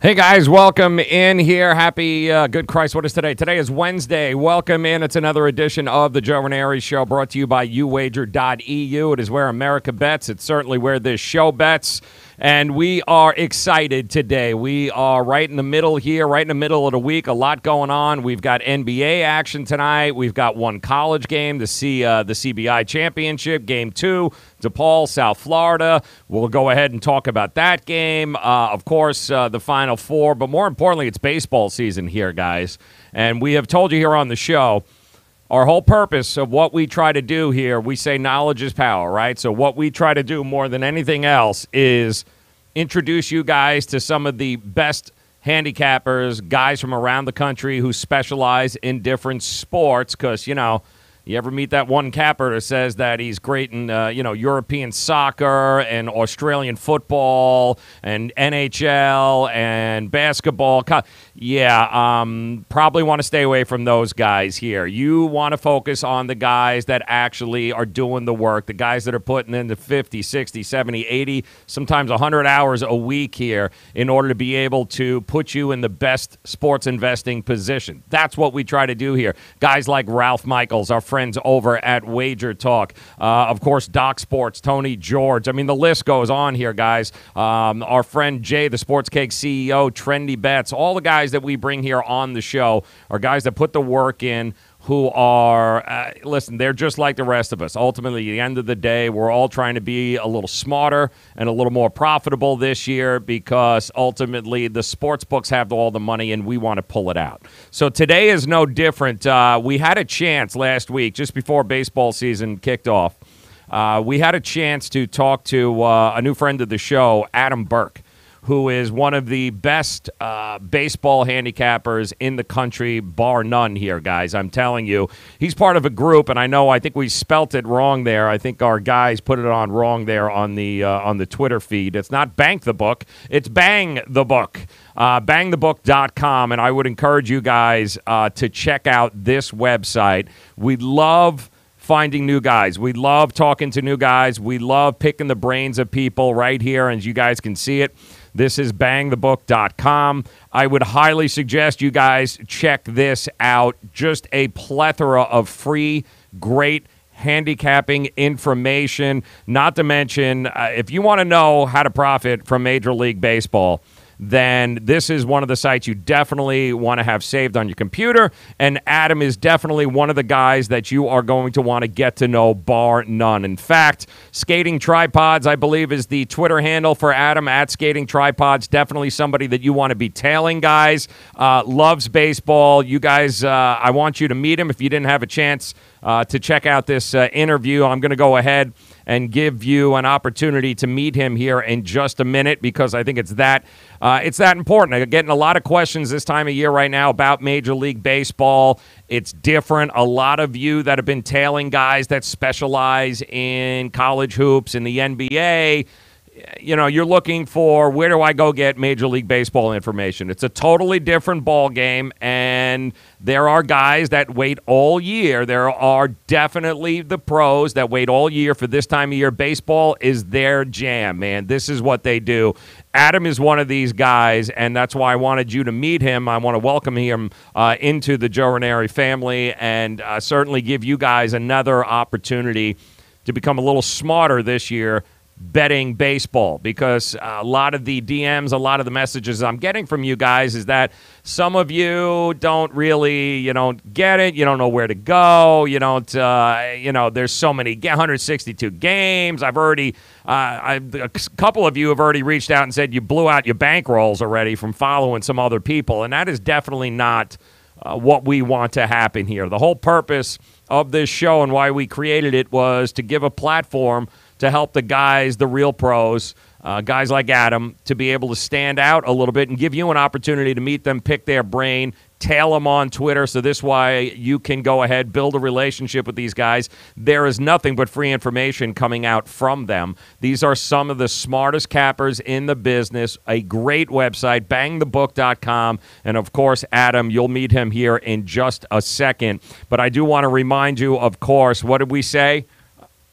Hey guys, welcome in here. Happy good Christ, what is today? Today is Wednesday. Welcome in. It's another edition of the Joe Raineri Show, brought to you by uwager.eu. It is where America bets. It's certainly where this show bets. And we are excited today. We are right in the middle here, right in the middle of the week. A lot going on. We've got NBA action tonight. We've got one college game to see the CBI championship, Game 2, DePaul, South Florida. We'll go ahead and talk about that game. Of course, the Final Four. But more importantly, it's baseball season here, guys. And we have told you here on the show, our whole purpose of what we try to do here, we say knowledge is power, right? So what we try to do more than anything else is introduce you guys to some of the best handicappers, guys from around the country who specialize in different sports. Because, you know, you ever meet that one capper that says that he's great in, European soccer and Australian football and NHL and basketball? Probably want to stay away from those guys here. You want to focus on the guys that actually are doing the work, the guys that are putting in the 50, 60, 70, 80, sometimes 100 hours a week here in order to be able to put you in the best sports investing position. That's what we try to do here. Guys like Ralph Michaels, our friends over at Wager Talk. Of course, Doc Sports, Tony George. I mean, the list goes on here, guys. Our friend Jay, the Sports Cake CEO, Trendy Bets. All the guys that we bring here on the show are guys that put the work in, who are, listen, they're just like the rest of us. Ultimately, at the end of the day, we're all trying to be a little smarter and a little more profitable this year because ultimately the sports books have all the money and we want to pull it out. So today is no different. We had a chance last week, just before baseball season kicked off, we had a chance to talk to a new friend of the show, Adam Burke, who is one of the best baseball handicappers in the country, bar none here, guys. I'm telling you. He's part of a group, and I think we spelt it wrong there. I think our guys put it on wrong there on the Twitter feed. It's not Bank the Book. It's Bang the Book. Bangthebook.com, and I would encourage you guys to check out this website. We love finding new guys. We love talking to new guys. We love picking the brains of people right here, and as you guys can see it, this is bangthebook.com. I would highly suggest you guys check this out. Just a plethora of free, great handicapping information. Not to mention, if you want to know how to profit from Major League Baseball, then this is one of the sites you definitely want to have saved on your computer. And Adam is definitely one of the guys that you are going to want to get to know, bar none. In fact, Skating Tripods, I believe, is the Twitter handle for Adam, at Skating Tripods. Definitely somebody that you want to be tailing, guys. Loves baseball. You guys, I want you to meet him. If you didn't have a chance to check out this interview, I'm going to go ahead and give you an opportunity to meet him here in just a minute because I think it's that important. I'm getting a lot of questions this time of year right now about Major League Baseball. It's different. A lot of you that have been tailing guys that specialize in college hoops in the NBA, you're looking for, where do I go get Major League Baseball information? It's a totally different ball game, and there are guys that wait all year. There are definitely the pros that wait all year for this time of year. Baseball is their jam, man. This is what they do. Adam is one of these guys, and that's why I wanted you to meet him. I want to welcome him into the Joe Raineri family and certainly give you guys another opportunity to become a little smarter this year betting baseball, because a lot of the DMs, a lot of the messages I'm getting from you guys is that some of you don't really, you don't get it, you don't know where to go, you don't, there's so many, 162 games. I've already, a couple of you have already reached out and said you blew out your bankrolls already from following some other people, and that is definitely not what we want to happen here. The whole purpose of this show and why we created it was to give a platform to help the guys, the real pros, guys like Adam, to be able to stand out a little bit and give you an opportunity to meet them, pick their brain, tail them on Twitter. So this way you can go ahead, build a relationship with these guys. There is nothing but free information coming out from them. These are some of the smartest cappers in the business. A great website, bangthebook.com. And, of course, Adam, you'll meet him here in just a second. But I do want to remind you, of course, what did we say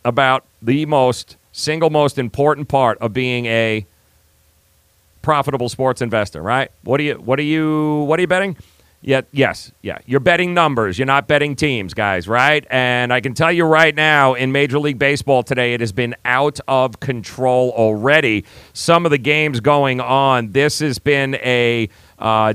about the single most important part of being a profitable sports investor, right? What are you betting? Yes. You're betting numbers. You're not betting teams, guys, right? And I can tell you right now, in Major League Baseball today, it has been out of control already. Some of the games going on, this has been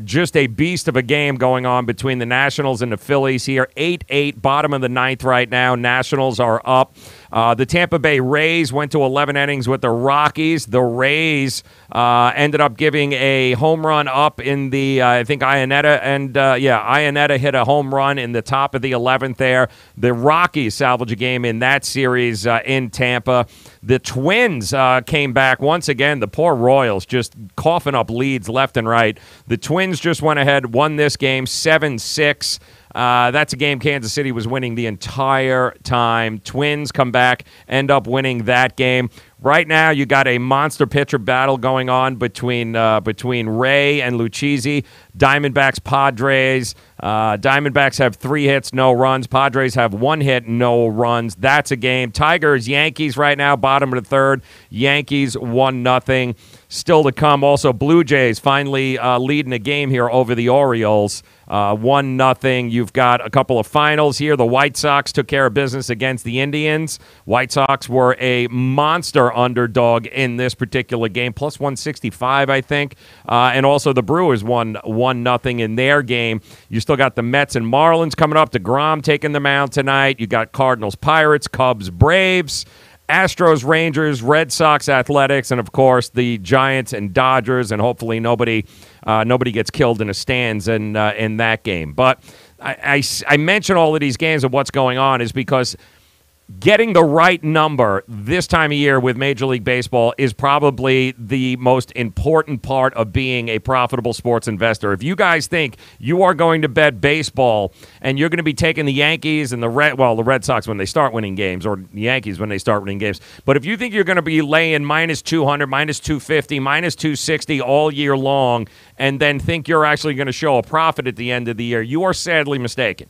just a beast of a game going on between the Nationals and the Phillies here. 8-8, bottom of the ninth right now. Nationals are up. The Tampa Bay Rays went to 11 innings with the Rockies. The Rays ended up giving a home run up in the, I think, Iannetta. And, Iannetta hit a home run in the top of the 11th there. The Rockies salvaged a game in that series in Tampa. The Twins came back once again. The poor Royals just coughing up leads left and right. The Twins just went ahead, won this game 7-6. That's a game Kansas City was winning the entire time. Twins come back, end up winning that game. Right now, you got a monster pitcher battle going on between Ray and Lucchesi. Diamondbacks, Padres. Diamondbacks have 3 hits, no runs. Padres have 1 hit, no runs. That's a game. Tigers, Yankees right now, bottom of the third. Yankees 1-0. Still to come. Also, Blue Jays finally leading a game here over the Orioles. 1-0. You've got a couple of finals here. The White Sox took care of business against the Indians. White Sox were a monster underdog in this particular game, plus 165, I think. And also the Brewers won 1-0 in their game. You still got the Mets and Marlins coming up. DeGrom taking the mound tonight. You got Cardinals, Pirates, Cubs, Braves, Astros, Rangers, Red Sox, Athletics, and, of course, the Giants and Dodgers, and hopefully nobody gets killed in the stands in that game. But I mention all of these games and what's going on is because getting the right number this time of year with Major League Baseball is probably the most important part of being a profitable sports investor. If you guys think you are going to bet baseball and you're going to be taking the Yankees and the Red Sox when they start winning games, or the Yankees when they start winning games, but if you think you're going to be laying minus 200, minus 250, minus 260 all year long and then think you're actually going to show a profit at the end of the year, you are sadly mistaken.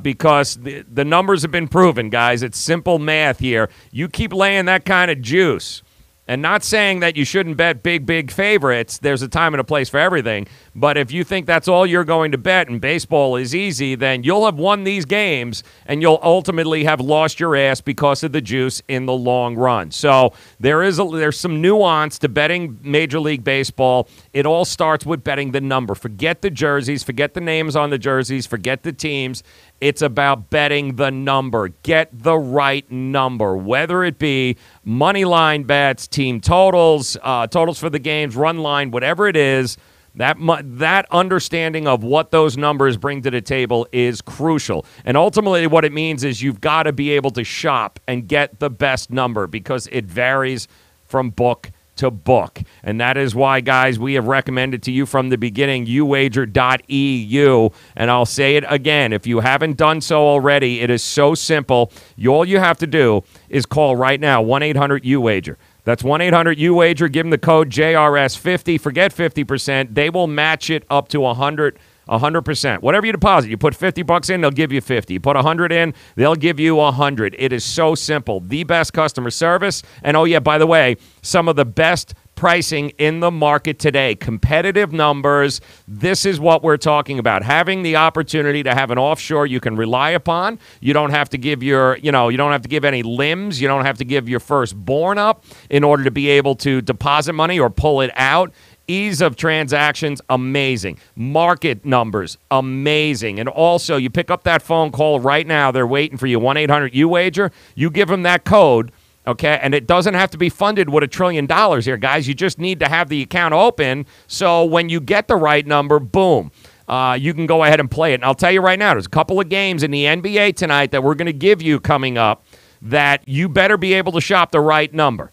Because the numbers have been proven, guys. It's simple math here. You keep laying that kind of juice, and not saying that you shouldn't bet big favorites. There's a time and a place for everything. But if you think that's all you're going to bet and baseball is easy, then you'll have won these games, and you'll ultimately have lost your ass because of the juice in the long run. So there's some nuance to betting Major League Baseball. It all starts with betting the number. Forget the jerseys. Forget the names on the jerseys. Forget the teams. It's about betting the number. Get the right number, whether it be money line bets, team totals, totals for the games, run line, whatever it is. That understanding of what those numbers bring to the table is crucial. And ultimately what it means is you've got to be able to shop and get the best number because it varies from book to book. And that is why, guys, we have recommended to you from the beginning, uwager.eu. And I'll say it again. If you haven't done so already, it is so simple. All you have to do is call right now, 1-800-UWAGER. That's 1-800-UWAGER. Give them the code JRS50. Forget 50%. They will match it up to 100%. Whatever you deposit, you put $50 in, they'll give you 50. You put 100 in, they'll give you 100. It is so simple. The best customer service. And, oh, yeah, by the way, some of the best pricing in the market today. Competitive numbers. This is what we're talking about. Having the opportunity to have an offshore you can rely upon. You don't have to give you don't have to give any limbs. You don't have to give your firstborn up in order to be able to deposit money or pull it out. Ease of transactions, amazing. Market numbers, amazing. And also, you pick up that phone call right now. They're waiting for you, 1-800-UWAGER. You give them that code, okay? And it doesn't have to be funded with $1 trillion here, guys. You just need to have the account open. So when you get the right number, boom, you can go ahead and play it. And I'll tell you right now, there's a couple of games in the NBA tonight that we're going to give you coming up that you better be able to shop the right number.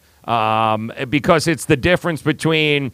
Because it's the difference between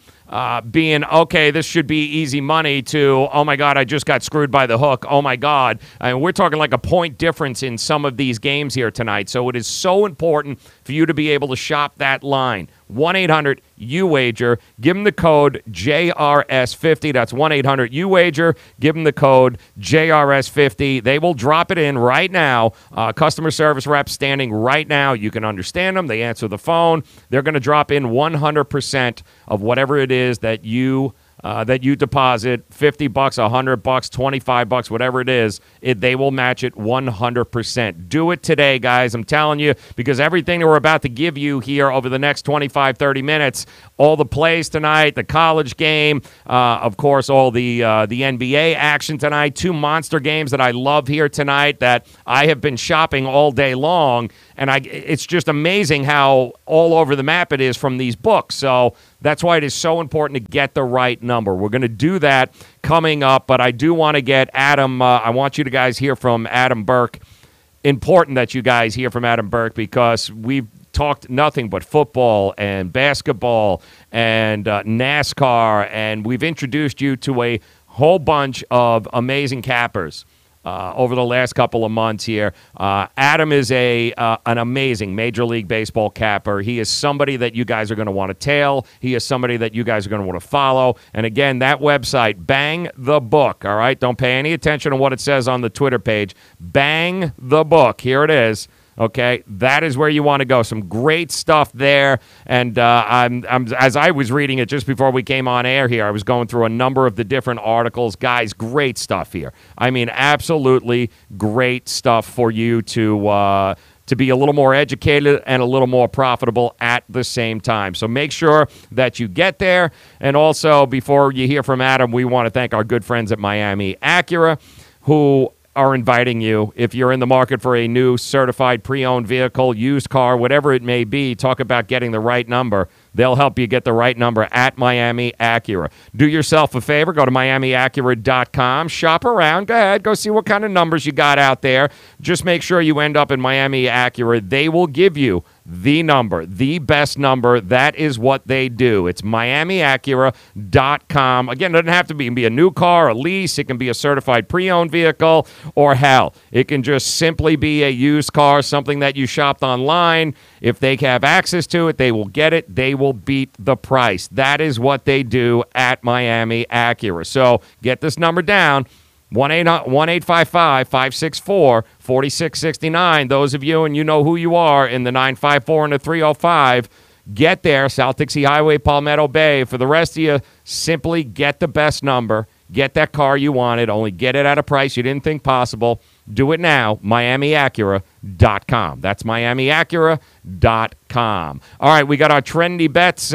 being, okay, this should be easy money to, oh, my God, I just got screwed by the hook. Oh, my God. I mean, we're talking like a point difference in some of these games here tonight. So it is so important for you to be able to shop that line. 1-800-UWAGER. Give them the code JRS50. That's 1-800-UWAGER. Give them the code JRS50. They will drop it in right now. Customer service reps standing right now. You can understand them. They answer the phone. They're going to drop in 100% of whatever it is that you deposit, $50, $100, $25, whatever it is, they will match it 100%. Do it today, guys. I'm telling you, because everything that we're about to give you here over the next 25, 30 minutes, all the plays tonight, the college game, of course, all the NBA action tonight, 2 monster games that I love here tonight that I have been shopping all day long, and it's just amazing how all over the map it is from these books. So that's why it is so important to get the right number. We're going to do that coming up, but I do want to get Adam. I want you to guys hear from Adam Burke. Important that you guys hear from Adam Burke because we've talked nothing but football and basketball and NASCAR, and we've introduced you to a whole bunch of amazing cappers over the last couple of months here. Adam is an amazing Major League Baseball capper. He is somebody that you guys are going to want to tail. He is somebody that you guys are going to want to follow. And again, that website, Bang the Book, all right? Don't pay any attention to what it says on the Twitter page. Bang the Book. Here it is. Okay, that is where you want to go. Some great stuff there. And I'm as I was reading it just before we came on air here, I was going through a number of the different articles. Guys, great stuff here. I mean, absolutely great stuff for you to be a little more educated and a little more profitable at the same time. So make sure that you get there. And also, before you hear from Adam, we want to thank our good friends at Miami Acura, who are inviting you, if you're in the market for a new certified pre-owned vehicle, used car, whatever it may be, talk about getting the right number. They'll help you get the right number at Miami Acura. Do yourself a favor. Go to MiamiAcura.com. Shop around. Go ahead. Go see what kind of numbers you got out there. Just make sure you end up in Miami Acura. They will give you the number, the best number. That is what they do. It's MiamiAcura.com. Again, it doesn't have to be. It can be a new car, a lease. It can be a certified pre-owned vehicle, or hell, it can just simply be a used car, something that you shopped online. If they have access to it, they will get it. They will beat the price. That is what they do at Miami Acura. So get this number down. 1-855-564-4669. Those of you, and you know who you are, in the 954 and the 305, get there, South Dixie Highway, Palmetto Bay. For the rest of you, simply get the best number. Get that car you wanted. Only get it at a price you didn't think possible. Do it now, MiamiAcura.com. That's MiamiAcura.com. All right, we got our trendy bets,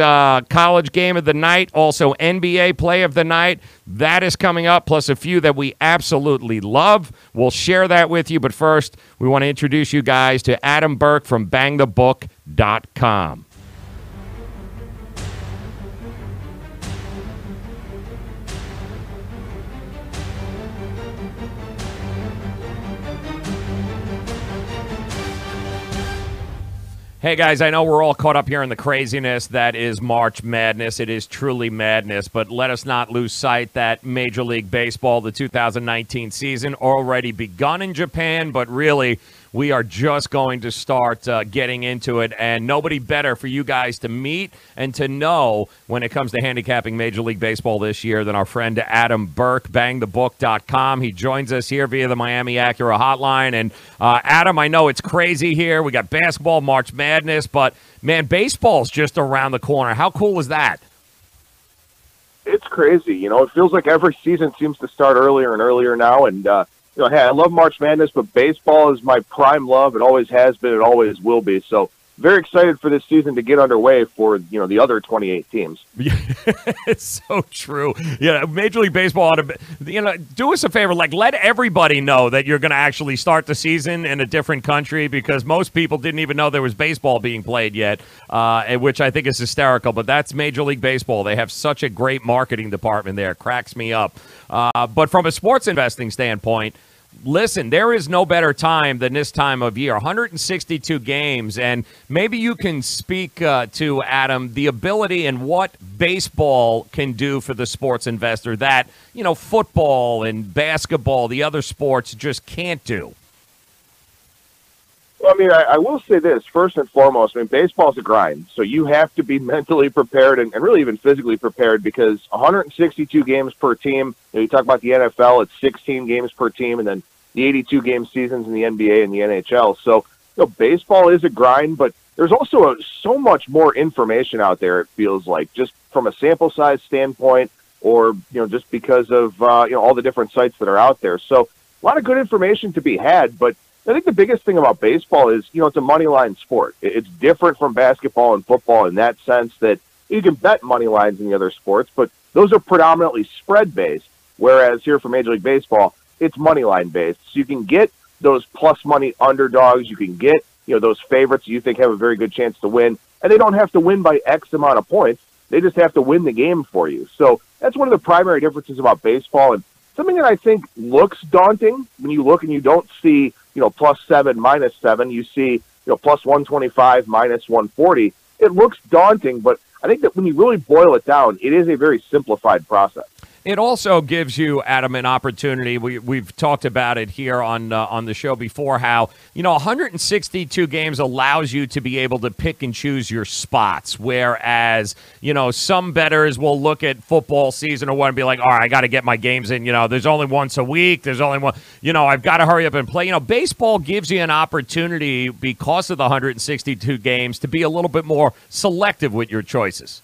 college game of the night, also NBA play of the night. That is coming up, plus a few that we absolutely love. We'll share that with you, but first, we want to introduce you guys to Adam Burke from BangTheBook.com. Hey, guys, I know we're all caught up here in the craziness that is March Madness. It is truly madness, but let us not lose sight that Major League Baseball, the 2019 season, already begun in Japan, but really we are just going to start getting into it, and nobody better for you guys to meet and to know when it comes to handicapping Major League Baseball this year than our friend Adam Burke, BangTheBook.com. He joins us here via the Miami Acura hotline. And Adam, I know it's crazy here. We got basketball, March Madness, but, man, baseball's just around the corner. How cool is that? It's crazy. You know, it feels like every season seems to start earlier and earlier now, and you know, hey, I love March Madness, but baseball is my prime love. It always has been. It always will be. So very excited for this season to get underway for, you know, the other 28 teams. It's so true. Yeah, Major League Baseball ought to, you know, do us a favor. Like, let everybody know that you're going to actually start the season in a different country, because most people didn't even know there was baseball being played yet, which I think is hysterical. But that's Major League Baseball. They have such a great marketing department there. It cracks me up. But from a sports investing standpoint, listen, there is no better time than this time of year. 162 games, and maybe you can speak to, Adam, the ability and what baseball can do for the sports investor that, you know, football and basketball, the other sports, just can't do. Well, I mean, I will say this, first and foremost, I mean, baseball's a grind, so you have to be mentally prepared and really even physically prepared, because 162 games per team, you know, you talk about the NFL, it's 16 games per team, and then the 82-game seasons in the NBA and the NHL. So, you know, baseball is a grind, but there's also so much more information out there, it feels like, just from a sample size standpoint, or, you know, just because of, you know, all the different sites that are out there. So a lot of good information to be had, but I think the biggest thing about baseball is, you know, it's a money line sport. It's different from basketball and football in that sense that you can bet money lines in the other sports, but those are predominantly spread-based, whereas here for Major League Baseball, it's money line-based. So you can get those plus money underdogs. You can get, you know, those favorites you think have a very good chance to win, and they don't have to win by X amount of points. They just have to win the game for you. So that's one of the primary differences about baseball, and something that I think looks daunting when you look and you don't see, you know, +7, -7. You see, you know, +125, -140. It looks daunting, but I think that when you really boil it down, it is a very simplified process. It also gives you, Adam, an opportunity. We've talked about it here on the show before, how 162 games allows you to be able to pick and choose your spots, whereas some bettors will look at football season or what and be like, all right, I got to get my games in. There's only once a week. There's only one. I've got to hurry up and play. Baseball gives you an opportunity because of the 162 games to be a little bit more selective with your choices.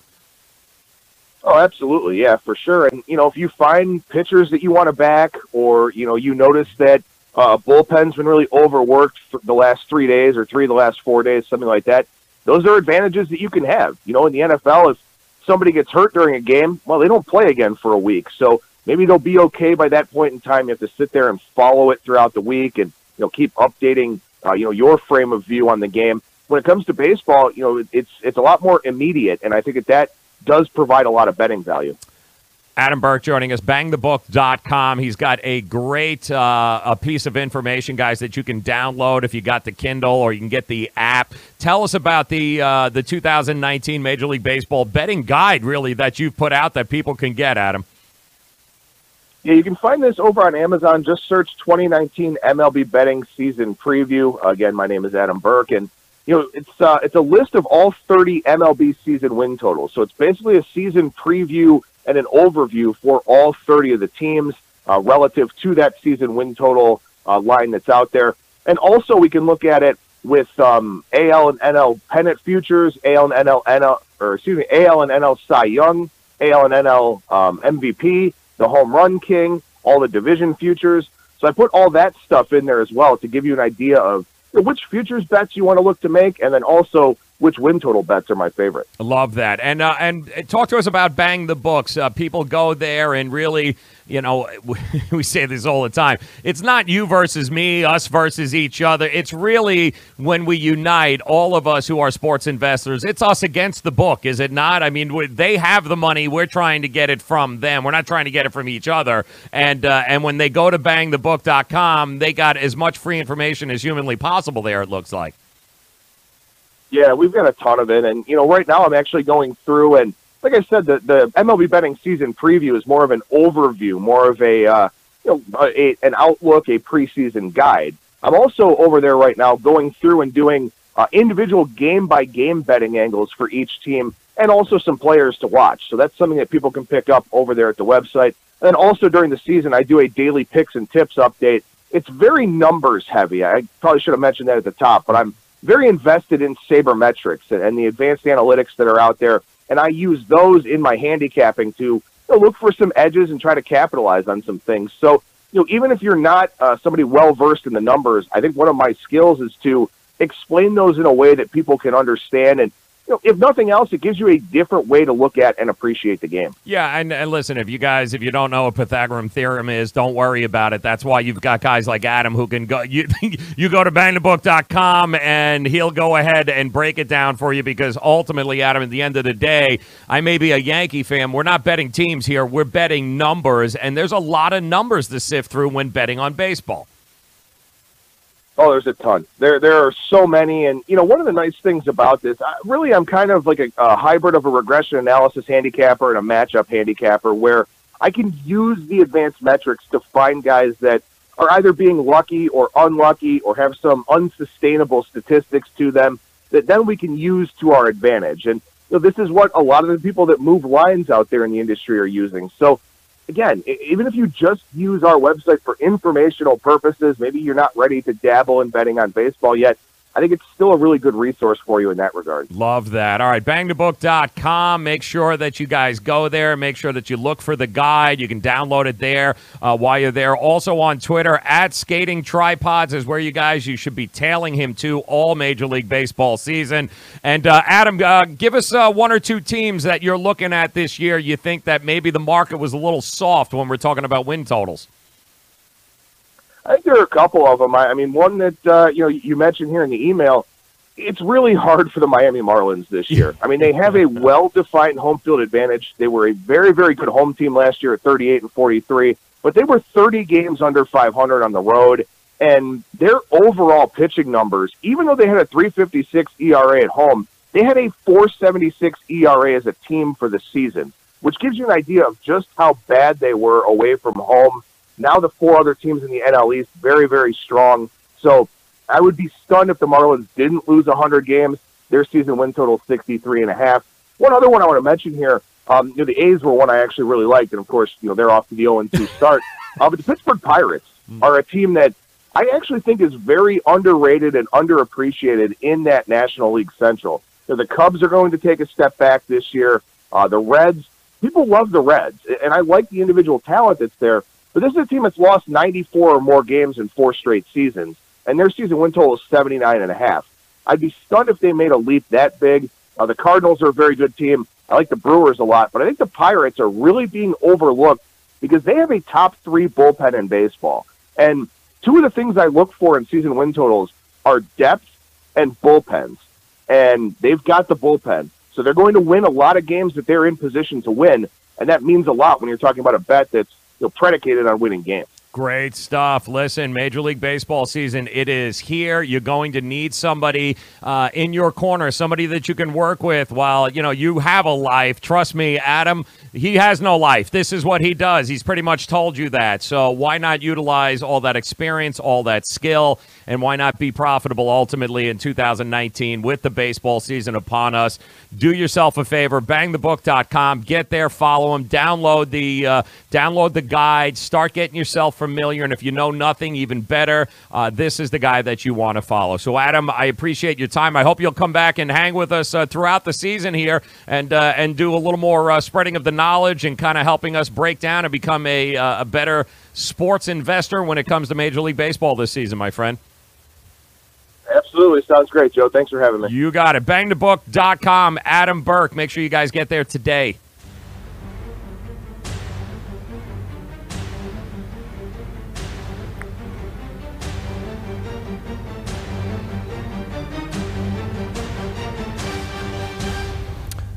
Oh, absolutely. Yeah, for sure. And, if you find pitchers that you want to back, or, you notice that bullpen's been really overworked for the last 3 days or 3 of the last 4 days, something like that, those are advantages that you can have. In the NFL, if somebody gets hurt during a game, well, they don't play again for a week. So maybe they'll be okay by that point in time. You have to sit there and follow it throughout the week and, keep updating, your frame of view on the game. When it comes to baseball, it's a lot more immediate, and I think that does provide a lot of betting value. Adam Burke joining us, bangthebook.com. He's got a great a piece of information, guys, that you can download if you got the Kindle, or you can get the app. Tell us about the 2019 Major League Baseball betting guide, really, that you've put out that people can get, Adam. Yeah, you can find this over on Amazon. Just search 2019 MLB Betting Season Preview. Again, my name is Adam Burke, and it's a list of all 30 MLB season win totals. So it's basically a season preview and an overview for all 30 of the teams relative to that season win total line that's out there. And also we can look at it with AL and NL pennant futures, AL and NL Cy Young, AL and NL MVP, the home run king, all the division futures. So I put all that stuff in there as well to give you an idea of which futures bets you want to look to make, and then also which win total bets are my favorite. I love that. And talk to us about Bang the Books. People go there and really, we say this all the time. It's not you versus me, us versus each other. It's really when we unite, all of us who are sports investors, it's us against the book, is it not? I mean, they have the money. We're trying to get it from them. We're not trying to get it from each other. And when they go to bangthebook.com, they got as much free information as humanly possible there, it looks like. Yeah, we've got a ton of it. And, right now I'm actually going through, and like I said, the MLB betting season preview is more of an overview, more of an outlook, a preseason guide. I'm also over there right now going through and doing individual game-by-game betting angles for each team, and also some players to watch. So that's something that people can pick up over there at the website. And then also during the season, I do a daily picks and tips update. It's very numbers heavy. I probably should have mentioned that at the top, but I'm very invested in sabermetrics and the advanced analytics that are out there, and I use those in my handicapping to look for some edges and try to capitalize on some things. So, even if you're not somebody well-versed in the numbers, I think one of my skills is to explain those in a way that people can understand, and if nothing else, it gives you a different way to look at and appreciate the game. Yeah, and listen, if you don't know what Pythagorean theorem is, don't worry about it. That's why you've got guys like Adam who can go. You go to bangthebook.com and he'll go ahead and break it down for you, because ultimately, Adam, at the end of the day, I may be a Yankee fan. We're not betting teams here. We're betting numbers, and there's a lot of numbers to sift through when betting on baseball. Oh, there's a ton. There are so many, and one of the nice things about this, I'm kind of like a hybrid of a regression analysis handicapper and a matchup handicapper, where I can use the advanced metrics to find guys that are either being lucky or unlucky or have some unsustainable statistics to them that then we can use to our advantage. And this is what a lot of the people that move lines out there in the industry are using. So again, even if you just use our website for informational purposes, maybe you're not ready to dabble in betting on baseball yet, I think it's still a really good resource for you in that regard. Love that. All right, bangthebook.com. Make sure that you guys go there. Make sure that you look for the guide. You can download it there while you're there. Also on Twitter, @SkatingTripods is where you should be tailing him to all Major League Baseball season. And Adam, give us one or two teams that you're looking at this year you think that maybe the market was a little soft when we're talking about win totals. I think there are a couple of them. I mean, one that you mentioned here in the email, it's really hard for the Miami Marlins this year. I mean, they have a well-defined home field advantage. They were a very, very good home team last year at 38-43, but they were 30 games under 500 on the road, and their overall pitching numbers, even though they had a 3.56 ERA at home, they had a 4.76 ERA as a team for the season. which gives you an idea of just how bad they were away from home. Now the 4 other teams in the NL East, very, very strong. So I would be stunned if the Marlins didn't lose 100 games. Their season win total is 63.5. One other one I want to mention here, the A's were one I actually really liked, and of course, they're off to the 0-2 start. But the Pittsburgh Pirates are a team that I actually think is very underrated and underappreciated in that National League Central. The Cubs are going to take a step back this year. The Reds, people love the Reds, and I like the individual talent that's there, but this is a team that's lost 94 or more games in 4 straight seasons, and their season win total is 79.5. I'd be stunned if they made a leap that big. The Cardinals are a very good team. I like the Brewers a lot, but I think the Pirates are really being overlooked because they have a top 3 bullpen in baseball. And 2 of the things I look for in season win totals are depth and bullpens. And they've got the bullpen. So they're going to win a lot of games that they're in position to win, and that means a lot when you're talking about a bet that's predicated on winning games. Great stuff. Listen, Major League Baseball season, it is here. You're going to need somebody in your corner, somebody that you can work with while, you have a life. Trust me, Adam, he has no life. This is what he does. He's pretty much told you that. So why not utilize all that experience, all that skill, and why not be profitable ultimately in 2019 with the baseball season upon us? Do yourself a favor, bangthebook.com. Get there, follow him, download the guide, start getting yourself familiar, and if you know nothing, even better. This is the guy that you want to follow. So, Adam, I appreciate your time. I hope you'll come back and hang with us throughout the season here and do a little more spreading of the knowledge and kind of helping us break down and become a better sports investor when it comes to Major League Baseball this season, my friend. Absolutely. Sounds great, Joe. Thanks for having me. You got it. Bangthebook.com. Adam Burke. Make sure you guys get there today.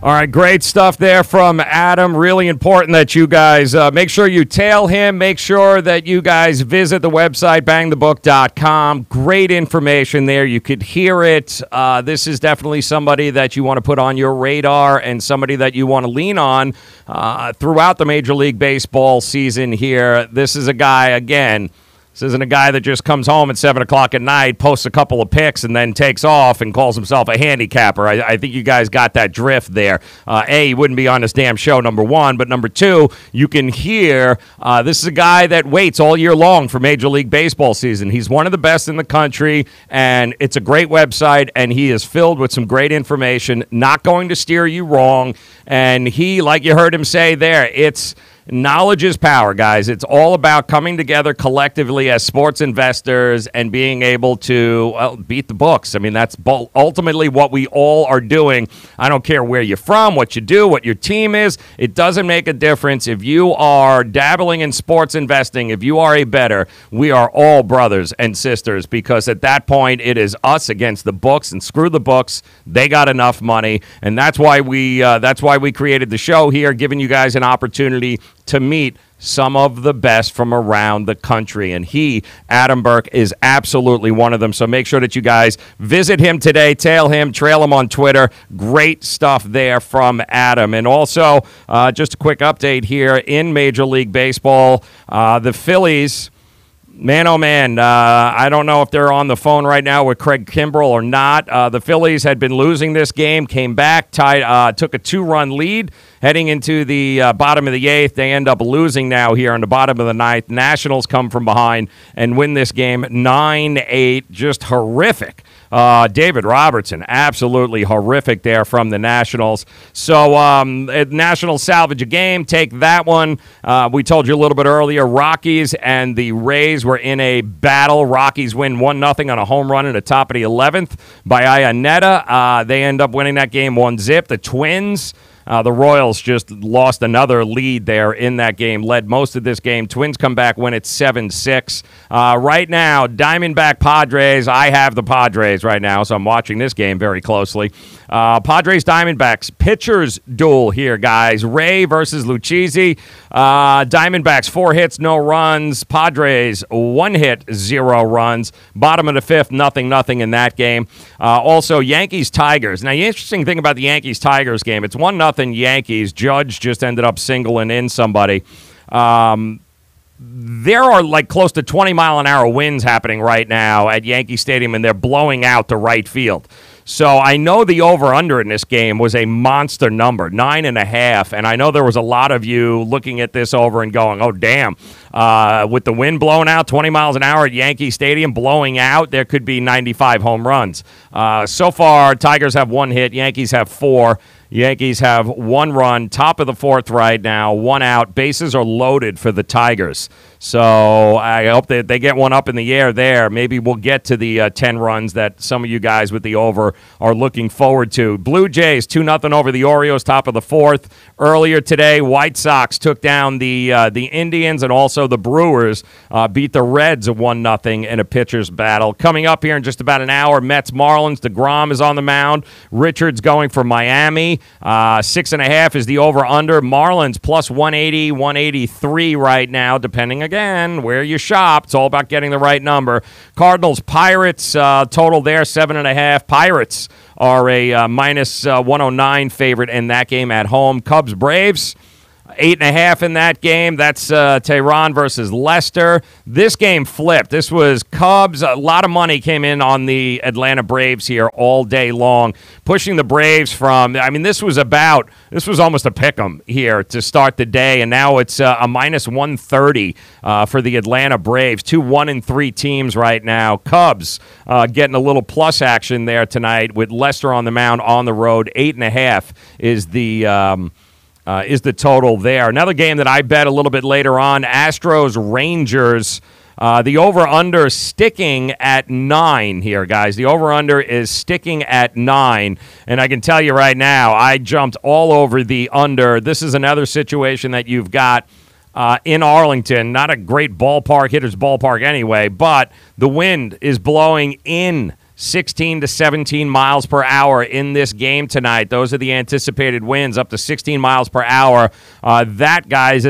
All right, great stuff there from Adam. Really important that you guys make sure you tail him. Make sure that you guys visit the website, bangthebook.com. Great information there. You could hear it. This is definitely somebody that you want to put on your radar and somebody that you want to lean on throughout the Major League Baseball season here. This is a guy, again, this isn't a guy that just comes home at 7 o'clock at night, posts a couple of picks, and then takes off and calls himself a handicapper. I think you guys got that drift there. He wouldn't be on this damn show, number one. But number two, you can hear this is a guy that waits all year long for Major League Baseball season. He's one of the best in the country, and it's a great website, and he is filled with some great information, not going to steer you wrong. And he, like you heard him say there, knowledge is power, guys. It's all about coming together collectively as sports investors and being able to beat the books. I mean, that's ultimately what we all are doing. I don't care where you're from, what you do, what your team is. It doesn't make a difference. If you are dabbling in sports investing, if you are a bettor, we are all brothers and sisters, because at that point it is us against the books, and screw the books. They got enough money, and that's why we created the show here, giving you guys an opportunity to meet some of the best from around the country. And he, Adam Burke, is absolutely one of them. So make sure that you guys visit him today, tail him, trail him on Twitter. Great stuff there from Adam. And also, just a quick update here in Major League Baseball, the Phillies. Man, oh, man, I don't know if they're on the phone right now with Craig Kimbrell or not. The Phillies had been losing this game, came back, tied, took a 2-run lead heading into the bottom of the 8th. They end up losing now here in the bottom of the 9th. Nationals come from behind and win this game 9-8. Just horrific. David Robertson, absolutely horrific there from the Nationals. So Nationals salvage a game, take that one. We told you a little bit earlier, Rockies and the Rays were in a battle. Rockies win 1-0 on a home run in the top of the 11th by Iannetta. They end up winning that game 1-0. The Twins, the Royals just lost another lead there in that game, led most of this game. Twins come back, win it 7-6. Right now, Diamondback Padres, I have the Padres right now, so I'm watching this game very closely. Padres Diamondbacks, pitchers duel here, guys. Ray versus Lucchesi. Diamondbacks, 4 hits, no runs. Padres, 1 hit, 0 runs. Bottom of the 5th, nothing in that game. Also, Yankees-Tigers. Now, the interesting thing about the Yankees-Tigers game, it's 1-0 Yankees. Judge just ended up singling in somebody. There are like close to 20-mile-an-hour winds happening right now at Yankee Stadium, and they're blowing out to right field. So I know the over-under in this game was a monster number, 9.5, and I know there was a lot of you looking at this over and going, oh, damn, with the wind blowing out 20 miles an hour at Yankee Stadium, blowing out, there could be 95 home runs. So far, Tigers have 1 hit, Yankees have 4. Yankees have 1 run, top of the 4th right now, 1 out. Bases are loaded for the Tigers. So I hope that they get one up in the air there. Maybe we'll get to the 10 runs that some of you guys with the over are looking forward to. Blue Jays, 2-0 over the Orioles, top of the 4th. Earlier today, White Sox took down the Indians, and also the Brewers beat the Reds 1-0 in a pitcher's battle. Coming up here in just about an hour, Mets, Marlins. DeGrom is on the mound. Richards going for Miami. 6.5 is the over-under. Marlins plus 180, 183 right now, depending again where you shop. It's all about getting the right number. Cardinals, Pirates, total there 7.5. Pirates are a minus 109 favorite in that game at home. Cubs, Braves, 8.5 in that game. That's Tehran versus Leicester. This game flipped. This was Cubs. A lot of money came in on the Atlanta Braves here all day long, pushing the Braves from, I mean, this was almost a pick'em here to start the day, and now it's a minus 130 for the Atlanta Braves. 2 1-3 teams right now. Cubs getting a little plus action there tonight with Leicester on the mound on the road. 8.5 is the total there. Another game that I bet a little bit later on, Astros-Rangers. The over-under sticking at 9 here, guys. The over-under is sticking at 9. And I can tell you right now, I jumped all over the under. This is another situation that you've got in Arlington. Not a great ballpark, hitter's ballpark anyway, but the wind is blowing in 16 to 17 miles per hour in this game tonight. Those are the anticipated winds, up to 16 miles per hour. That, guys,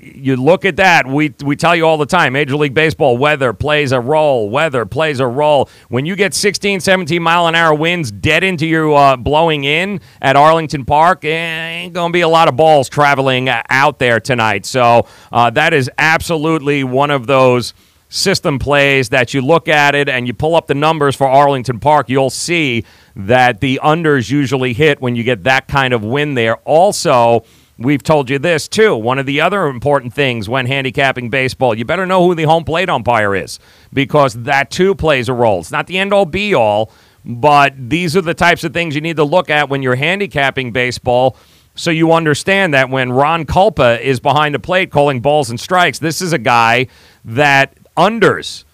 you look at that. We tell you all the time, Major League Baseball, weather plays a role. Weather plays a role. When you get 16, 17 mile an hour winds dead into you blowing in at Arlington Park, ain't going to be a lot of balls traveling out there tonight. So that is absolutely one of those system plays that you look at it and you pull up the numbers for Arlington Park, you'll see that the unders usually hit when you get that kind of win there. Also, we've told you this too. One of the other important things when handicapping baseball, you better know who the home plate umpire is, because that too plays a role. It's not the end-all be-all, but these are the types of things you need to look at when you're handicapping baseball, so you understand that when Ron Kulpa is behind the plate calling balls and strikes, this is a guy that unders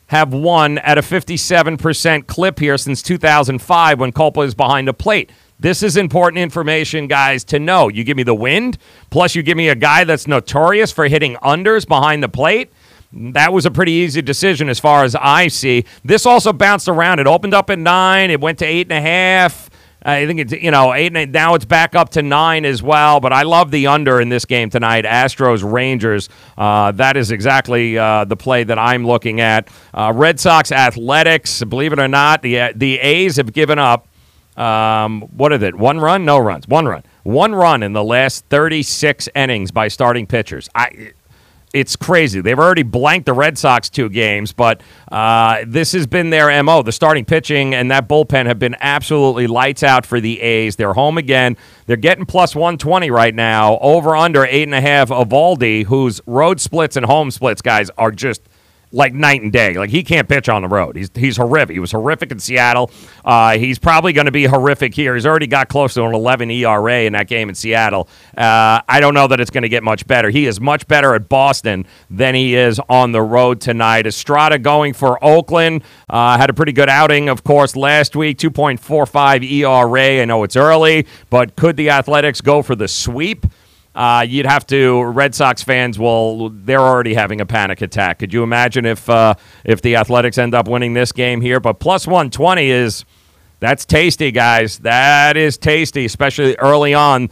have won at a 57% clip here since 2005 when Kulpa is behind the plate. This is important information, guys, to know. You give me the wind, plus you give me a guy that's notorious for hitting unders behind the plate. That was a pretty easy decision as far as I see. This also bounced around. It opened up at 9. It went to 8.5. I think it's, 8, now it's back up to 9 as well, but I love the under in this game tonight. Astros-Rangers, that is exactly the play that I'm looking at. Red Sox Athletics, believe it or not, the A's have given up, what is it, 1 run? No runs, 1 run. 1 run in the last 36 innings by starting pitchers. It's crazy. They've already blanked the Red Sox 2 games, but this has been their MO. The starting pitching and that bullpen have been absolutely lights out for the A's. They're home again. They're getting plus 120 right now. Over under 8.5 Eovaldi, whose road splits and home splits, guys, are just like night and day. Like, he can't pitch on the road. He's horrific. He was horrific in Seattle. He's probably going to be horrific here. He's already got close to an 11 ERA in that game in Seattle. I don't know that it's going to get much better. He is much better at Boston than he is on the road tonight. Estrada going for Oakland. Had a pretty good outing, of course, last week. 2.45 ERA. I know it's early, but could the Athletics go for the sweep? You'd have to. Red Sox fans they're already having a panic attack. Could you imagine if the Athletics end up winning this game here? But plus 120 That's tasty, guys. That is tasty, especially early on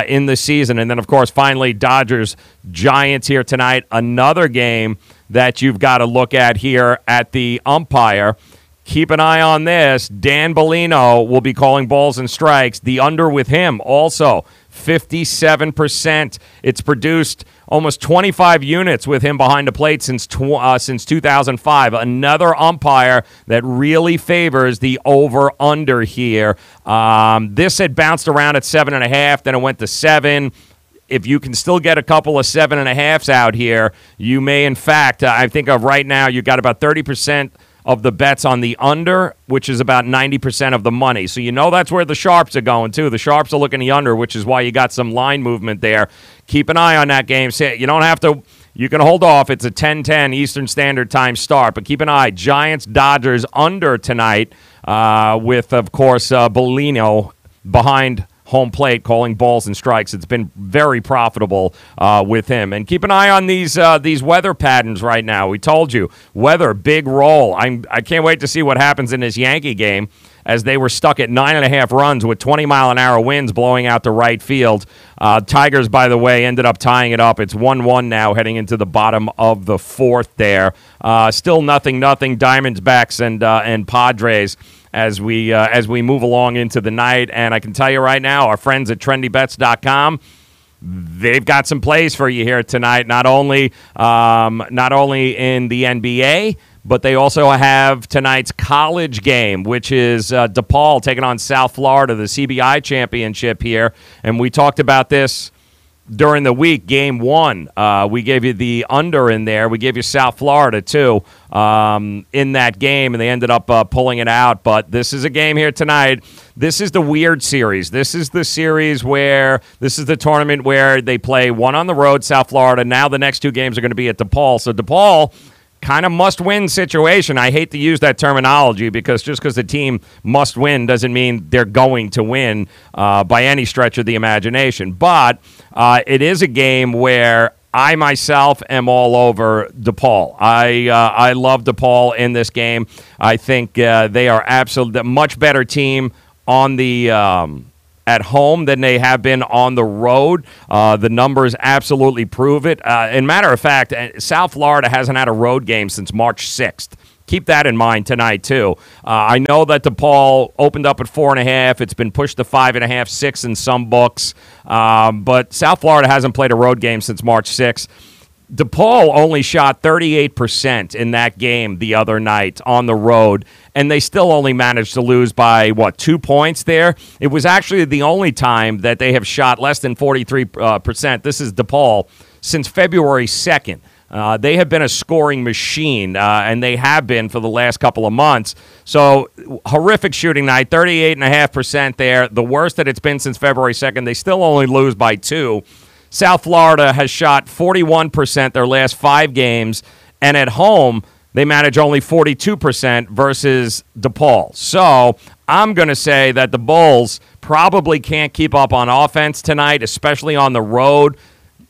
in the season. And then, of course, finally, Dodgers-Giants here tonight. Another game that you've got to look at here at the umpire. Keep an eye on this. Dan Bellino will be calling balls and strikes. The under with him also 57%. It's produced almost 25 units with him behind the plate since 2005. Another umpire that really favors the over-under here. This had bounced around at 7.5, then it went to 7. If you can still get a couple of 7.5s out here, you may, in fact, I think of right now, you've got about 30% of the bets on the under, which is about 90% of the money. So you know that's where the sharps are going, too. The sharps are looking the under, which is why you got some line movement there. Keep an eye on that game. You don't have to – you can hold off. It's a 10:10 Eastern Standard Time start. But keep an eye. Giants-Dodgers under tonight with, of course, Bellino behind home plate calling balls and strikes. It's been very profitable with him. And keep an eye on these weather patterns right now. We told you, weather, big role. I can't wait to see what happens in this Yankee game as they were stuck at 9.5 runs with 20-mile-an-hour winds blowing out to right field. Tigers, by the way, ended up tying it up. It's 1-1 now heading into the bottom of the fourth there. Still 0-0, Diamondbacks and Padres as we move along into the night. And I can tell you right now, our friends at TrendyBets.com, they've got some plays for you here tonight. Not only in the NBA, but they also have tonight's college game, which is DePaul taking on South Florida, the CBI championship here. And we talked about this during the week, game one. We gave you the under in there. We gave you South Florida, too, in that game, and they ended up pulling it out. But this is a game here tonight. This is the weird series. This is the series where this is the tournament where they play one on the road, South Florida. Now the next two games are going to be at DePaul. So DePaul, kind of must-win situation. I hate to use that terminology because just because the team must win doesn't mean they're going to win by any stretch of the imagination. But it is a game where I myself am all over DePaul. I love DePaul in this game. I think they are absolutely a much better team on the at home than they have been on the road. The numbers absolutely prove it. And matter of fact, South Florida hasn't had a road game since March 6th. Keep that in mind tonight, too. I know that DePaul opened up at 4.5. It's been pushed to 5.5, 6 in some books. But South Florida hasn't played a road game since March 6th. DePaul only shot 38% in that game the other night on the road, and they still only managed to lose by, 2 points there? It was actually the only time that they have shot less than 43%. This is DePaul since February 2nd. They have been a scoring machine, and they have been for the last couple of months. So, horrific shooting night, 38.5% there, the worst that it's been since February 2nd. They still only lose by 2. South Florida has shot 41% their last 5 games, and at home, they manage only 42% versus DePaul. So I'm going to say that the Bulls probably can't keep up on offense tonight, especially on the road.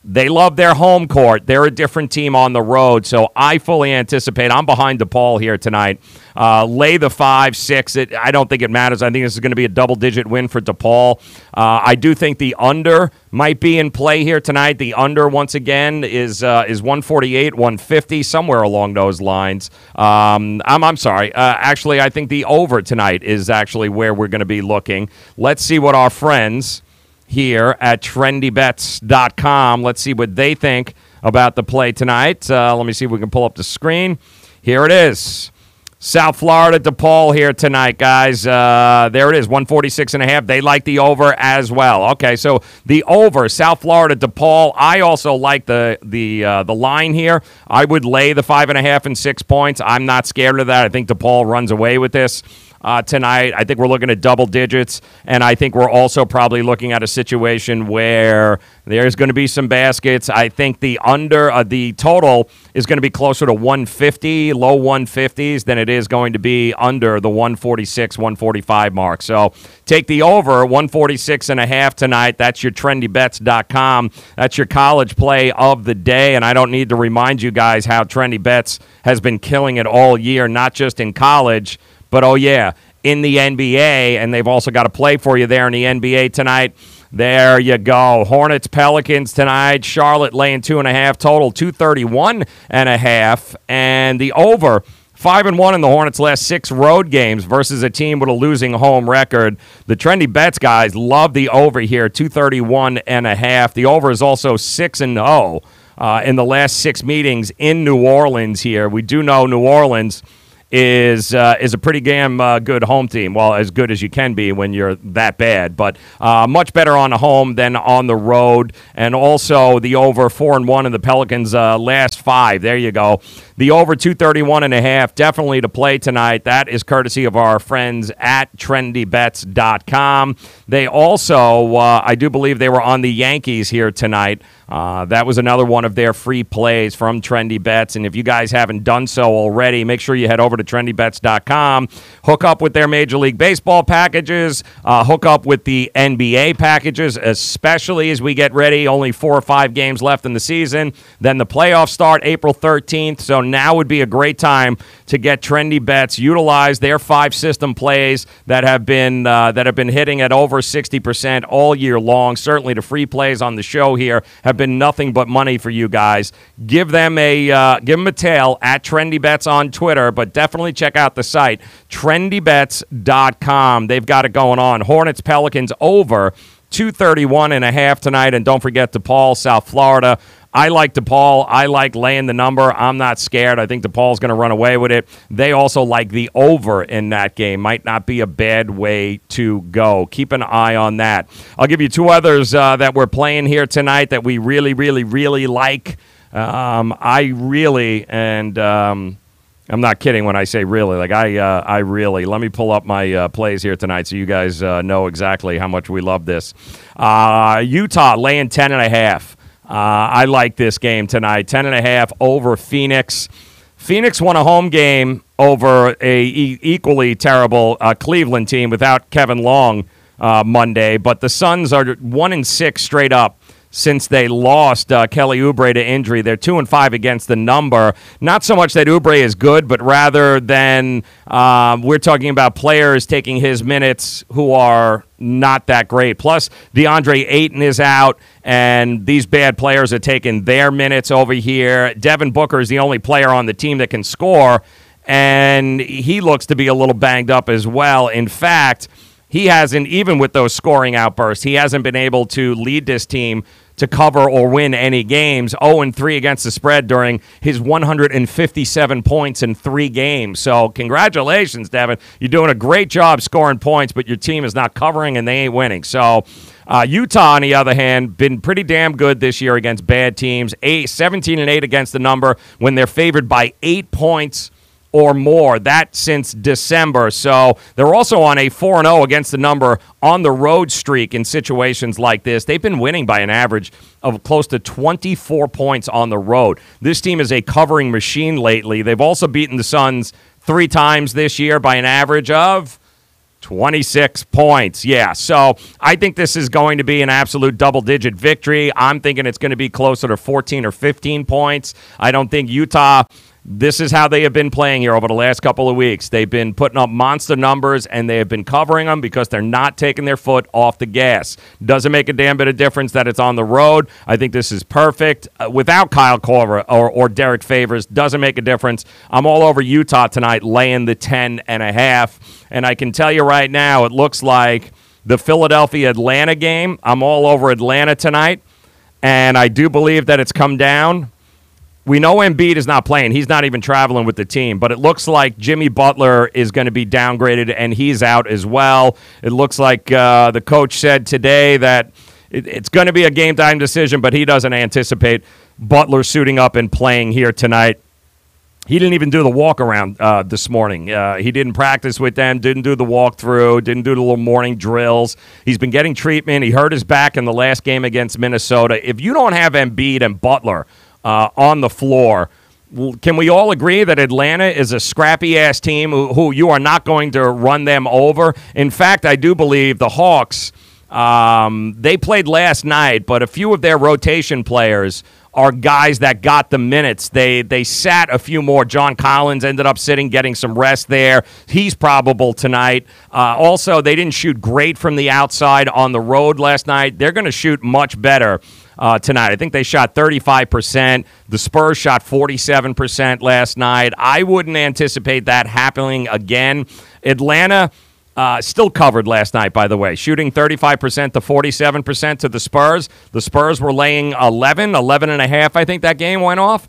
They love their home court. They're a different team on the road, so I fully anticipate. I'm behind DePaul here tonight. Lay the 5, 6. I don't think it matters. I think this is going to be a double-digit win for DePaul. I do think the under might be in play here tonight. The under, once again, is 148, 150, somewhere along those lines. I'm sorry. Actually, I think the over tonight is actually where we're going to be looking. Let's see what our friends here at TrendyBets.com. Let's see what they think about the play tonight. Let me see if we can pull up the screen. Here it is. South Florida, DePaul here tonight, guys. There it is, 146.5. They like the over as well. Okay, so the over, South Florida, DePaul. I also like the line here. I would lay the 5.5 and 6 points. I'm not scared of that. I think DePaul runs away with this tonight. I think we're looking at double digits, and I think we're also probably looking at a situation where there's going to be some baskets. I think the under, the total is going to be closer to 150, low 150s, than it is going to be under the 146, 145 mark. So take the over, 146.5 tonight. That's your TrendyBets.com. That's your college play of the day, and I don't need to remind you guys how Trendy Bets has been killing it all year, not just in college, but, oh, yeah, in the NBA, and they've also got a play for you there in the NBA tonight. There you go. Hornets, Pelicans tonight. Charlotte laying 2.5 total, 231.5. And the over, 5-1 in the Hornets' last 6 road games versus a team with a losing home record. The trendy bets guys love the over here, 231.5. The over is also 6-0 in the last 6 meetings in New Orleans here. We do know New Orleans is a pretty damn good home team. Well, as good as you can be when you're that bad, but much better on the home than on the road. And also the over 4-1 in the Pelicans' last 5. There you go. The over 231.5, definitely to play tonight. That is courtesy of our friends at trendybets.com. They also, I do believe they were on the Yankees here tonight. That was another one of their free plays from Trendy Bets. And if you guys haven't done so already, make sure you head over to trendybets.com. Hook up with their Major League Baseball packages. Hook up with the NBA packages, especially as we get ready. Only 4 or 5 games left in the season. Then the playoffs start April 13th. So now would be a great time to get Trendy Bets. Utilize their 5 system plays that have been hitting at over 60% all year long. Certainly the free plays on the show here have been nothing but money for you guys. Give them a tail at Trendy Bets on Twitter, but definitely check out the site, trendybets.com. They've got it going on. Hornets, Pelicans over 231.5 tonight, and don't forget DePaul, South Florida. I like DePaul. I like laying the number. I'm not scared. I think DePaul's going to run away with it. They also like the over in that game. Might not be a bad way to go. Keep an eye on that. I'll give you 2 others that we're playing here tonight that we really, really, really like. I'm not kidding when I say really. Like I really. Let me pull up my plays here tonight so you guys know exactly how much we love this. Utah laying 10.5. I like this game tonight. 10.5 over Phoenix. Phoenix won a home game over a equally terrible Cleveland team without Kevin Long Monday, but the Suns are 1-6 straight up since they lost Kelly Oubre to injury. They're 2-5 against the number. Not so much that Oubre is good, but rather than we're talking about players taking his minutes who are not that great. Plus, DeAndre Ayton is out, and these bad players are taking their minutes over here. Devin Booker is the only player on the team that can score, and he looks to be a little banged up as well. In fact, he hasn't, even with those scoring outbursts, he hasn't been able to lead this team to cover or win any games. 0-3 against the spread during his 157 points in 3 games. So congratulations, Devin. You're doing a great job scoring points, but your team is not covering and they ain't winning. So Utah, on the other hand, been pretty damn good this year against bad teams. 17-8 against the number when they're favored by 8 points or more. That since December. So they're also on a 4-0 against the number on the road streak in situations like this. They've been winning by an average of close to 24 points on the road. This team is a covering machine lately. They've also beaten the Suns 3 times this year by an average of 26 points. Yeah, so I think this is going to be an absolute double-digit victory. I'm thinking it's going to be closer to 14 or 15 points. I don't think Utah... This is how they have been playing here over the last couple of weeks. They've been putting up monster numbers, and they have been covering them because they're not taking their foot off the gas. Doesn't make a damn bit of difference that it's on the road. I think this is perfect. Without Kyle Korver or Derek Favors, doesn't make a difference. I'm all over Utah tonight, laying the 10.5. And I can tell you right now, it looks like the Philadelphia-Atlanta game. I'm all over Atlanta tonight, and I do believe that it's come down. We know Embiid is not playing. He's not even traveling with the team. But it looks like Jimmy Butler is going to be downgraded, and he's out as well. It looks like the coach said today that it's going to be a game-time decision, but he doesn't anticipate Butler suiting up and playing here tonight. He didn't even do the walk-around this morning. He didn't practice with them, didn't do the walkthrough, didn't do the little morning drills. He's been getting treatment. He hurt his back in the last game against Minnesota. If you don't have Embiid and Butler on the floor, can we all agree that Atlanta is a scrappy-ass team who you are not going to run them over? In fact, I do believe the Hawks, they played last night, but a few of their rotation players are guys that got the minutes. They sat a few more. John Collins ended up sitting, getting some rest there. He's probable tonight. Also, they didn't shoot great from the outside on the road last night. They're going to shoot much better tonight. I think they shot 35%. The Spurs shot 47% last night. I wouldn't anticipate that happening again. Atlanta still covered last night, by the way, shooting 35% to 47% to the Spurs. The Spurs were laying 11 and a half, I think that game went off.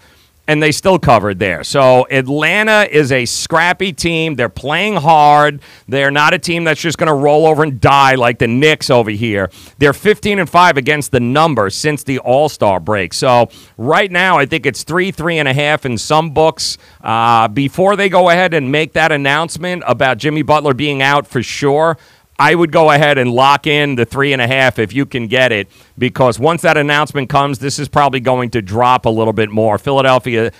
And they still covered there. So Atlanta is a scrappy team. They're playing hard. They're not a team that's just going to roll over and die like the Knicks over here. They're 15-5 against the number since the All-Star break. So right now, I think it's 3.5 in some books. Before they go ahead and make that announcement about Jimmy Butler being out for sure, I would go ahead and lock in the 3.5 if you can get it, because once that announcement comes, this is probably going to drop a little bit more. Philadelphia,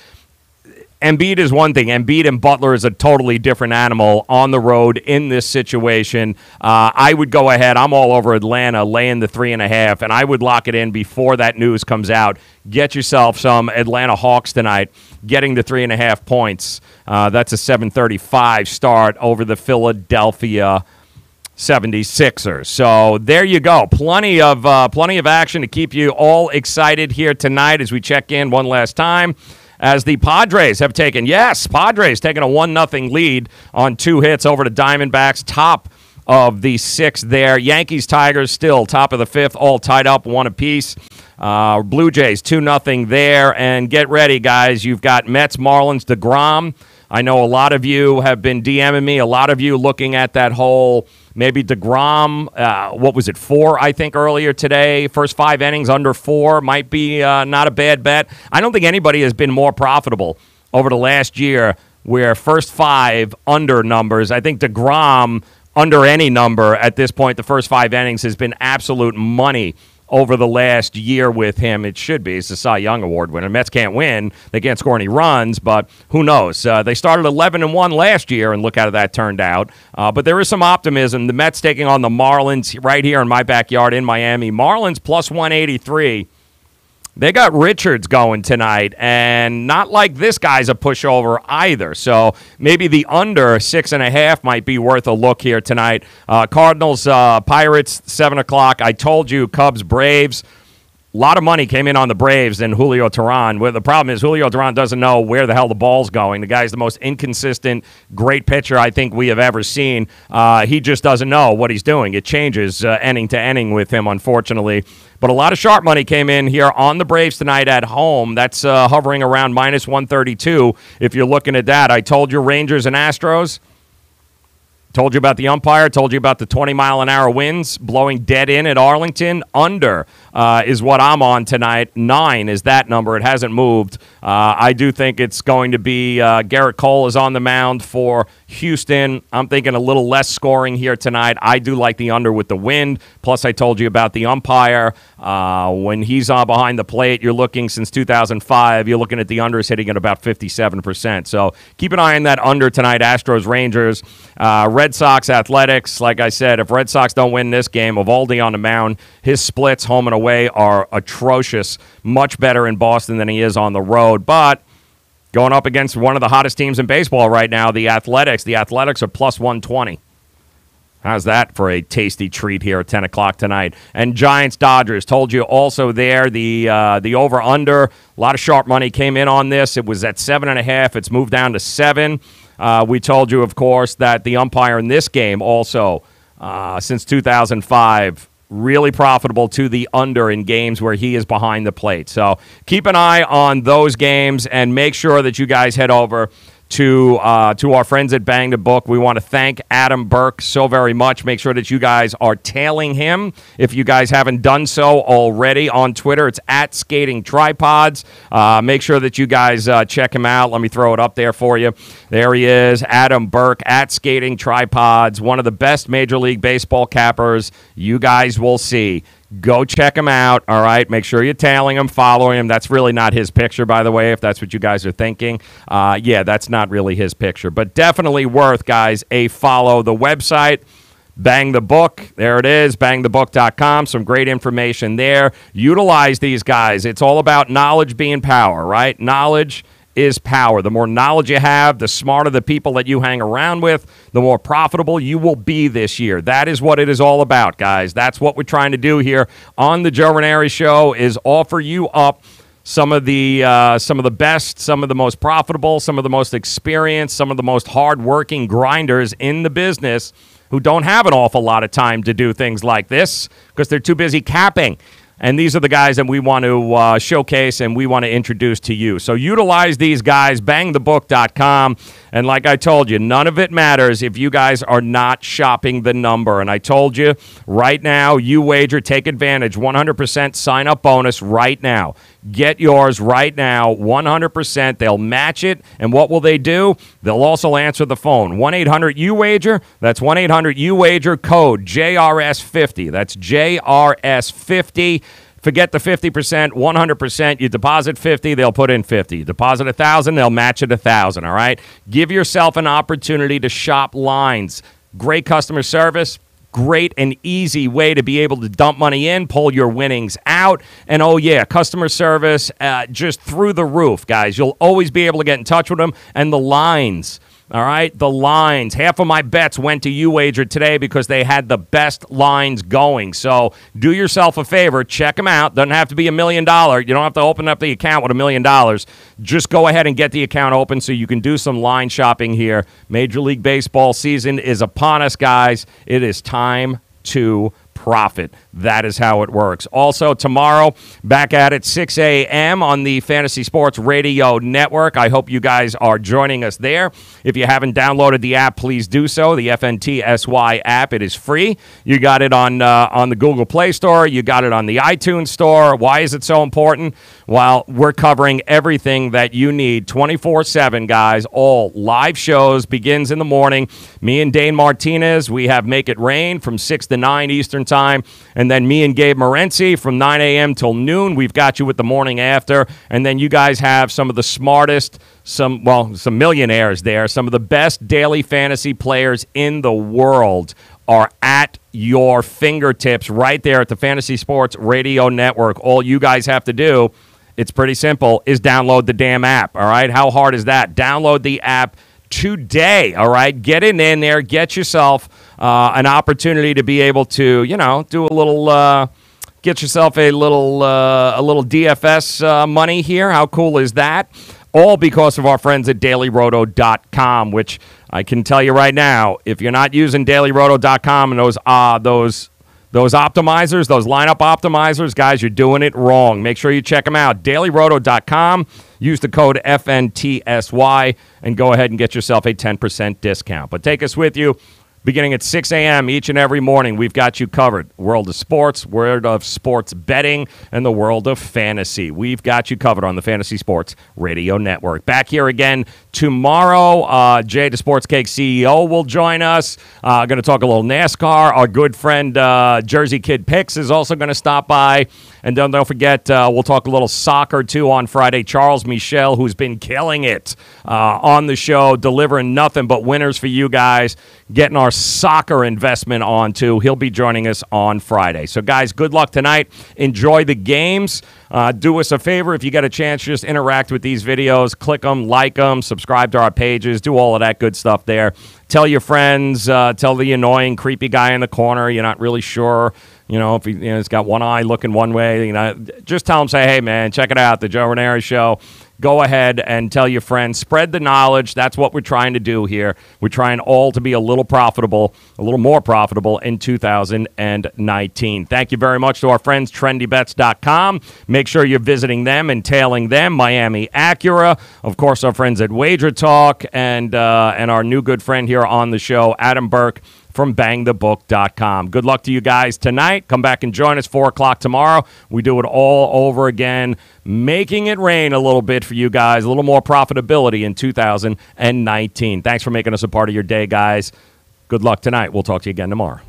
Embiid is one thing. Embiid and Butler is a totally different animal on the road in this situation. I would go ahead. I'm all over Atlanta laying the 3.5, and I would lock it in before that news comes out. Get yourself some Atlanta Hawks tonight, getting the 3.5 points. That's a 7:35 start over the Philadelphia 76ers. So there you go. Plenty of action to keep you all excited here tonight as we check in one last time. As the Padres have taken, Padres taking a 1-0 lead on 2 hits over the Diamondbacks, top of the 6th there. Yankees, Tigers still top of the 5th, all tied up, 1 apiece. Blue Jays 2-0 there. And get ready, guys. You've got Mets, Marlins, DeGrom. I know a lot of you have been DMing me, a lot of you looking at that whole maybe DeGrom, 4, I think, earlier today. First 5 innings under 4 might be not a bad bet. I don't think anybody has been more profitable over the last year where first 5 under numbers. I think DeGrom under any number at this point, the first 5 innings has been absolute money over the last year with him. It should be. It's the Cy Young Award winner. Mets can't win. They can't score any runs, but who knows? They started 11-1 last year, and look how that turned out. But there is some optimism. The Mets taking on the Marlins right here in my backyard in Miami. Marlins plus 183. They got Richards going tonight, and not like this guy's a pushover either. So maybe the under 6.5 might be worth a look here tonight. Cardinals, Pirates, 7 o'clock. I told you, Cubs, Braves. A lot of money came in on the Braves and Julio Teheran. Well, the problem is Julio Teheran doesn't know where the hell the ball's going. The guy's the most inconsistent, great pitcher I think we have ever seen. He just doesn't know what he's doing. It changes inning to inning with him, unfortunately. But a lot of sharp money came in here on the Braves tonight at home. That's hovering around minus 132 if you're looking at that. I told you Rangers and Astros. Told you about the umpire. Told you about the 20-mile-an-hour winds blowing dead in at Arlington. Under is what I'm on tonight. 9 is that number. It hasn't moved. I do think it's going to be Garrett Cole is on the mound for Houston. I'm thinking a little less scoring here tonight. I do like the under with the wind. Plus, I told you about the umpire. When he's on behind the plate, you're looking since 2005, you're looking at the unders hitting at about 57%. So keep an eye on that under tonight. Astros, Rangers, Red Sox, Athletics. Like I said, if Red Sox don't win this game, Eovaldi on the mound, his splits home and away are atrocious. Much better in Boston than he is on the road. But going up against one of the hottest teams in baseball right now, the Athletics. The Athletics are plus 120. How's that for a tasty treat here at 10 o'clock tonight? And Giants-Dodgers, told you also there, the over-under. A lot of sharp money came in on this. It was at 7.5. It's moved down to 7. We told you, of course, that the umpire in this game also, since 2005, really profitable to the under in games where he is behind the plate. So keep an eye on those games and make sure that you guys head over to our friends at Bang the Book. We want to thank Adam Burke so very much. Make sure that you guys are tailing him if you guys haven't done so already on Twitter. It's at Skating Tripods. Make sure that you guys check him out. Let me throw it up there for you. There he is, Adam Burke at Skating Tripods, one of the best Major League Baseball cappers you guys will see. Go check him out, all right? Make sure you're tailing him, following him. That's really not his picture, by the way, if that's what you guys are thinking. Yeah, that's not really his picture. But definitely worth, guys, a follow. The website, Bang the Book. There it is, bangthebook.com. Some great information there. Utilize these guys. It's all about knowledge being power, right? Knowledge is power. The more knowledge you have, the smarter the people that you hang around with, the more profitable you will be this year. That is what it is all about, guys. That's what we're trying to do here on the Joe Raineri Show, is offer you up some of the best, some of the most profitable, some of the most experienced, some of the most hardworking grinders in the business who don't have an awful lot of time to do things like this because they're too busy capping. And these are the guys that we want to showcase and we want to introduce to you. So utilize these guys, bangthebook.com. And like I told you, none of it matters if you guys are not shopping the number. And I told you, right now, you wager, take advantage, 100% sign-up bonus right now. Get yours right now, 100%. They'll match it. And what will they do? They'll also answer the phone. 1-800-U-WAGER. That's 1-800-U-WAGER, code JRS50. That's JRS50. Forget the 50%, 100%. You deposit 50, they'll put in 50. Deposit 1,000, they'll match it 1,000, all right? Give yourself an opportunity to shop lines. Great customer service. Great and easy way to be able to dump money in, pull your winnings out. And, oh, yeah, customer service just through the roof, guys. You'll always be able to get in touch with them. And the lines, all right, the lines. Half of my bets went to UWager today because they had the best lines going. So do yourself a favor. Check them out. Doesn't have to be $1 million. You don't have to open up the account with $1 million. Just go ahead and get the account open so you can do some line shopping here. Major League Baseball season is upon us, guys. It is time to profit. That is how it works. Also, tomorrow, back at it, 6 a.m. on the Fantasy Sports Radio Network. I hope you guys are joining us there. If you haven't downloaded the app, please do so. The FNTSY app, it is free. You got it on the Google Play Store. You got it on the iTunes Store. Why is it so important? Well, we're covering everything that you need 24/7, guys. All live shows begins in the morning. Me and Dane Martinez, we have Make It Rain from 6 to 9 Eastern Time. And then me and Gabe Morency from 9 a.m. till noon. We've got you with the morning after. And then you guys have some of the smartest, some millionaires there. Some of the best daily fantasy players in the world are at your fingertips right there at the Fantasy Sports Radio Network. All you guys have to do, it's pretty simple, is download the damn app, all right? How hard is that? Download the app today, all right? Get it in there. Get yourself an opportunity to be able to, do a little, get yourself a little DFS money here. How cool is that? All because of our friends at dailyroto.com, which I can tell you right now, if you're not using dailyroto.com and those optimizers, those lineup optimizers, guys, you're doing it wrong. Make sure you check them out. dailyroto.com. Use the code FNTSY and go ahead and get yourself a 10% discount. But take us with you. Beginning at 6 a.m. each and every morning, we've got you covered. World of sports, world of sports betting, and the world of fantasy. We've got you covered on the Fantasy Sports Radio Network. Back here again tomorrow. Jay, the Sports Cake CEO, will join us. Going to talk a little NASCAR. Our good friend Jersey Kid Picks is also going to stop by. And don't forget, we'll talk a little soccer, too, on Friday. Charles Michel, who's been killing it on the show, delivering nothing but winners for you guys, getting our soccer investment on, too. He'll be joining us on Friday. So, guys, good luck tonight. Enjoy the games. Do us a favor. If you get a chance, just interact with these videos. Click them, like them, subscribe to our pages. Do all of that good stuff there. Tell your friends. Tell the annoying, creepy guy in the corner you're not really sure, if he's got one eye looking one way. Just tell him, say, hey, man, check it out, the Joe Raineri Show. Go ahead and tell your friends. Spread the knowledge. That's what we're trying to do here. We're trying all to be a little more profitable in 2019. Thank you very much to our friends, TrendyBets.com. Make sure you're visiting them and tailing them. Miami Acura. Of course, our friends at Wager Talk and our new good friend here on the show, Adam Burke, from bangthebook.com. Good luck to you guys tonight. Come back and join us 4 o'clock tomorrow. We do it all over again, making it rain a little bit for you guys, a little more profitability in 2019. Thanks for making us a part of your day, guys. Good luck tonight. We'll talk to you again tomorrow.